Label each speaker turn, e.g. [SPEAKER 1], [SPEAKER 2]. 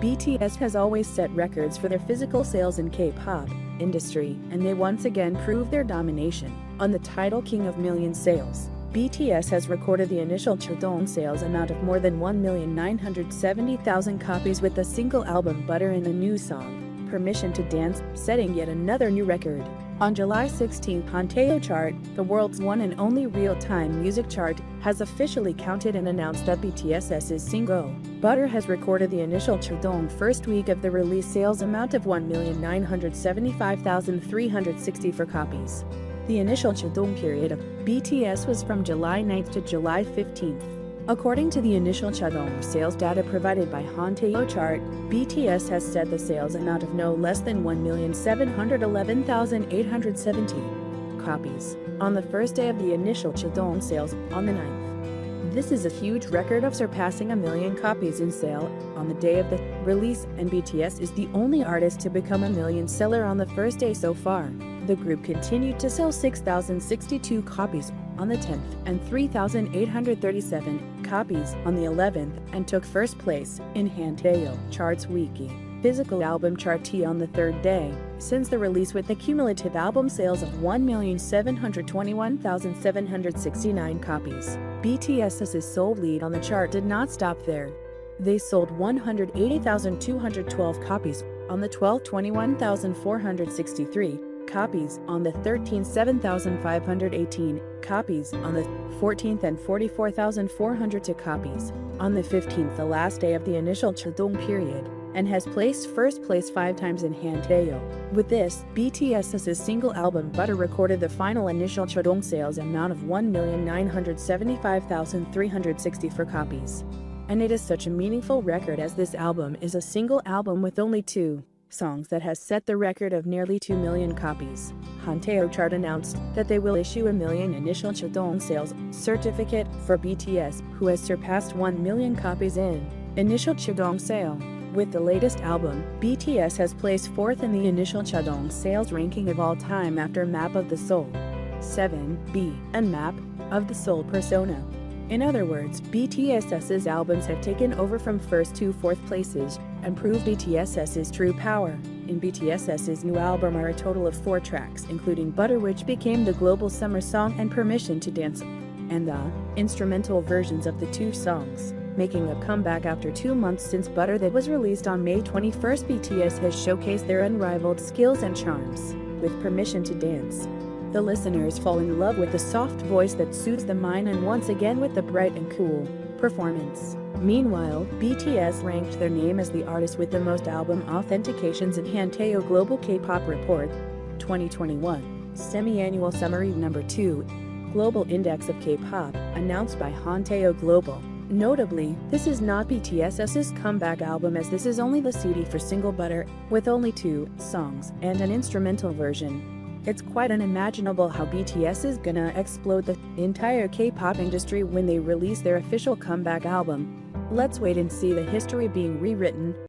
[SPEAKER 1] BTS has always set records for their physical sales in K-pop industry, and they once again proved their domination on the title King of Millions sales. BTS has recorded the initial Chudong sales amount of more than 1,970,000 copies with the single album Butter and a new song, Permission to Dance, setting yet another new record. On July 16, Hanteo Chart, the world's one and only real-time music chart, has officially counted and announced that BTS's single, Butter, has recorded the initial Chudong first week of the release sales amount of 1,975,364 copies. The initial Chudong period of BTS was from July 9 to July 15. According to the initial Chudong sales data provided by Hanteo Chart, BTS has set the sales amount of no less than 1,711,870 copies on the first day of the initial Chudong sales on the 9th. This is a huge record of surpassing 1 million copies in sale on the day of the release, and BTS is the only artist to become a million seller on the first day so far. The group continued to sell 6,062 copies on the 10th and 3,837 copies on the 11th, and took first place in Hanteo Chart's Wiki physical album chart T on the third day since the release, with the cumulative album sales of 1,721,769 copies. BTS's sole lead on the chart did not stop there. They sold 180,212 copies on the 12th, 21,463 copies on the 13th, 7,518 copies on the 14th, and 44,402 copies on the 15th, the last day of the initial Chudong period, and has placed first place 5 times in Hanteo. With this, BTS's single album Butter recorded the final initial Chudong sales amount of 1,975,364 copies. And it is such a meaningful record, as this album is a single album with only 2 songs that has set the record of nearly 2 million copies. Hanteo Chart announced that they will issue a million initial Chudong sales certificate for BTS, who has surpassed 1 million copies in initial Chudong sale. With the latest album, BTS has placed 4th in the initial Chudong sales ranking of all time after Map of the Soul, 7B, and Map of the Soul Persona. In other words, BTS's albums have taken over from 1st to 4th places and prove BTS's true power. In BTS's new album are a total of 4 tracks, including Butter, which became the global summer song, and Permission to Dance, and the instrumental versions of the 2 songs. Making a comeback after 2 months since Butter that was released on May 21, BTS has showcased their unrivaled skills and charms with Permission to Dance. The listeners fall in love with the soft voice that soothes the mind, and once again with the bright and cool performance. Meanwhile, BTS ranked their name as the artist with the most album authentications in Hanteo Global K-Pop Report 2021 Semi-Annual Summary No. 2 Global Index of K-Pop, announced by Hanteo Global. Notably, this is not BTS's comeback album, as this is only the CD for single Butter, with only 2 songs and an instrumental version. It's quite unimaginable how BTS is gonna explode the entire K-pop industry when they release their official comeback album. Let's wait and see the history being rewritten.